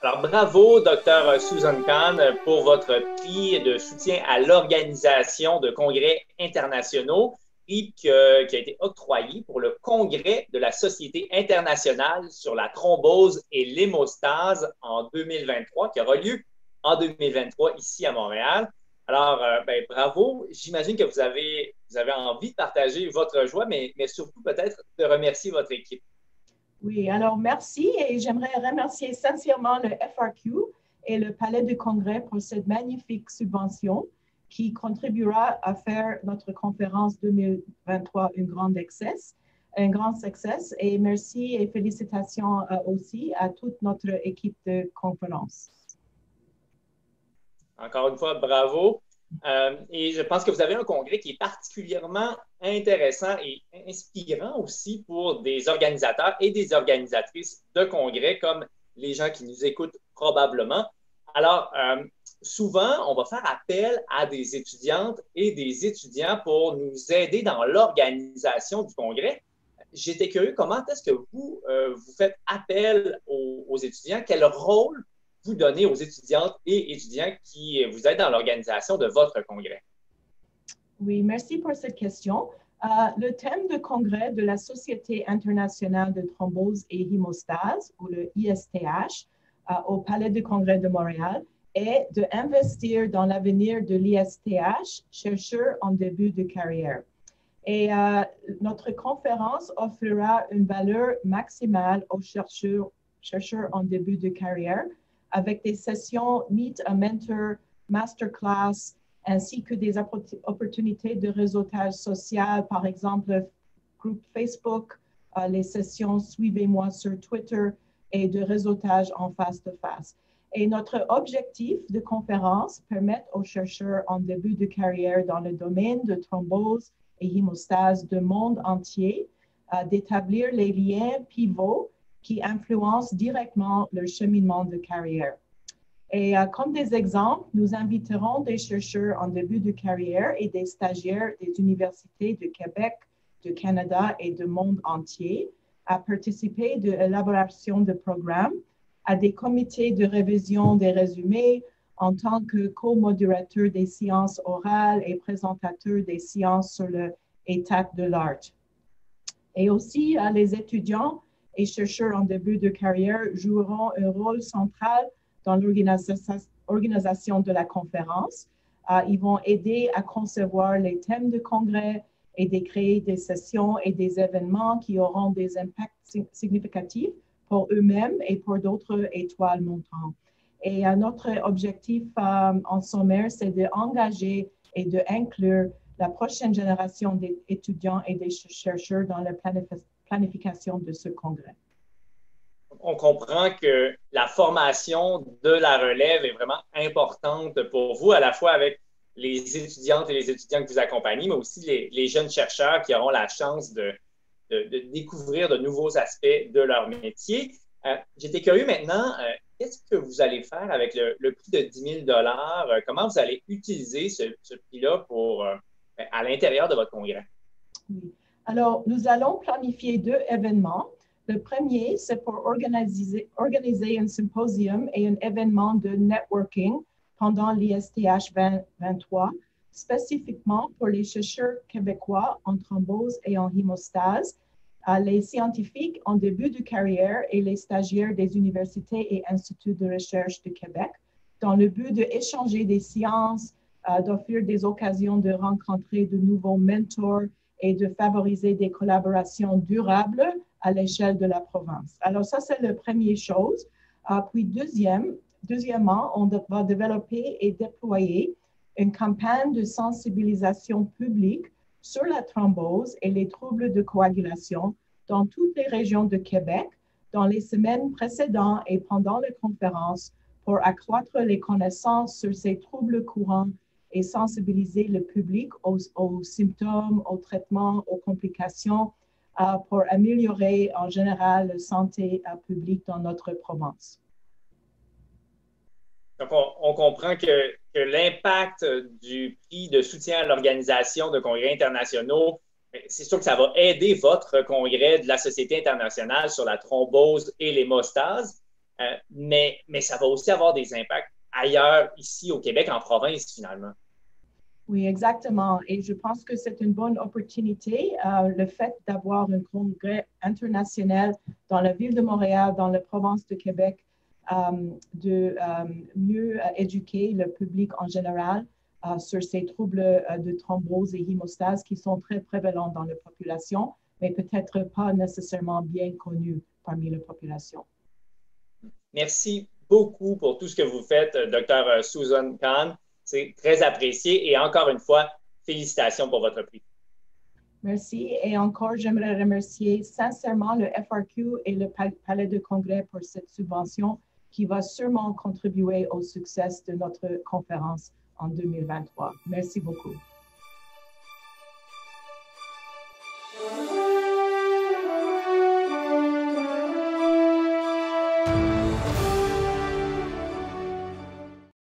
Alors, bravo, Dr. Susan Khan, pour votre prix de soutien à l'organisation de congrès internationaux, prix qui a été octroyé pour le congrès de la Société internationale sur la thrombose et l'hémostase en 2023, qui aura lieu en 2023 ici à Montréal. Alors, bravo. J'imagine que vous avez envie de partager votre joie, mais surtout peut-être de remercier votre équipe. Oui, alors merci et j'aimerais remercier sincèrement le FRQ et le Palais du Congrès pour cette magnifique subvention qui contribuera à faire notre conférence 2023 un grand succès. Et merci et félicitations aussi à toute notre équipe de conférence. Encore une fois, bravo. Et je pense que vous avez un congrès qui est particulièrement intéressant et inspirant aussi pour des organisateurs et des organisatrices de congrès, comme les gens qui nous écoutent probablement. Alors, souvent, on va faire appel à des étudiantes et des étudiants pour nous aider dans l'organisation du congrès. J'étais curieux, comment est-ce que vous faites appel aux étudiants? Quel rôle vous donnez aux étudiantes et étudiants qui vous aident dans l'organisation de votre congrès? Oui, merci pour cette question. Le thème de congrès de la Société internationale de thrombose et hémostase, ou le ISTH, au Palais du Congrès de Montréal, est d'investir dans l'avenir de l'ISTH, chercheurs en début de carrière. Et notre conférence offrira une valeur maximale aux chercheurs en début de carrière, avec des sessions Meet a Mentor, Masterclass, ainsi que des opportunités de réseautage social, par exemple, groupe Facebook, les sessions Suivez-moi sur Twitter et de réseautage en face-to-face. Et notre objectif de conférence permet aux chercheurs en début de carrière dans le domaine de thrombose et hémostase du monde entier d'établir les liens pivots qui influencent directement leur cheminement de carrière. Et comme des exemples, nous inviterons des chercheurs en début de carrière et des stagiaires des universités de Québec, du Canada et du monde entier à participer de l'élaboration de programmes, à des comités de révision des résumés en tant que co-modérateur des séances orales et présentateur des séances sur l'étape de l'art. Et aussi, les étudiants et chercheurs en début de carrière joueront un rôle central dans l'organisation de la conférence. Ils vont aider à concevoir les thèmes de congrès et de créer des sessions et des événements qui auront des impacts significatifs pour eux-mêmes et pour d'autres étoiles montantes. Et notre objectif en sommaire, c'est d'engager et d'inclure la prochaine génération d'étudiants et des chercheurs dans la planification de ce congrès. On comprend que la formation de la relève est vraiment importante pour vous, à la fois avec les étudiantes et les étudiants que vous accompagnez, mais aussi les jeunes chercheurs qui auront la chance de découvrir de nouveaux aspects de leur métier. J'étais curieux maintenant, qu'est-ce que vous allez faire avec le prix de 10 000 $? Comment vous allez utiliser ce prix-là à l'intérieur de votre congrès? Oui. Alors, nous allons planifier 2 événements. Le premier, c'est pour organiser un symposium et un événement de networking pendant l'ISTH 2023, spécifiquement pour les chercheurs québécois en thrombose et en hémostase, les scientifiques en début de carrière et les stagiaires des universités et instituts de recherche de Québec, dans le but d'échanger des sciences, d'offrir des occasions de rencontrer de nouveaux mentors et de favoriser des collaborations durables à l'échelle de la province. Alors ça, c'est la première chose. Puis deuxièmement, on va développer et déployer une campagne de sensibilisation publique sur la thrombose et les troubles de coagulation dans toutes les régions de Québec dans les semaines précédentes et pendant les conférences pour accroître les connaissances sur ces troubles courants et sensibiliser le public aux symptômes, aux traitements, aux complications pour améliorer en général la santé publique dans notre province. Donc, on comprend que l'impact du prix de soutien à l'organisation de congrès internationaux, c'est sûr que ça va aider votre congrès de la Société internationale sur la thrombose et l'hémostase. mais ça va aussi avoir des impacts ailleurs, ici au Québec, en province, finalement. Oui, exactement. Et je pense que c'est une bonne opportunité, le fait d'avoir un congrès international dans la ville de Montréal, dans la province de Québec, de mieux éduquer le public en général sur ces troubles de thrombose et hémostase qui sont très prévalents dans la population, mais peut-être pas nécessairement bien connus parmi la population. Merci beaucoup pour tout ce que vous faites, Dr. Susan Khan. C'est très apprécié et encore une fois, félicitations pour votre prix. Merci. Et encore, j'aimerais remercier sincèrement le FRQ et le Palais de Congrès pour cette subvention qui va sûrement contribuer au succès de notre conférence en 2023. Merci beaucoup.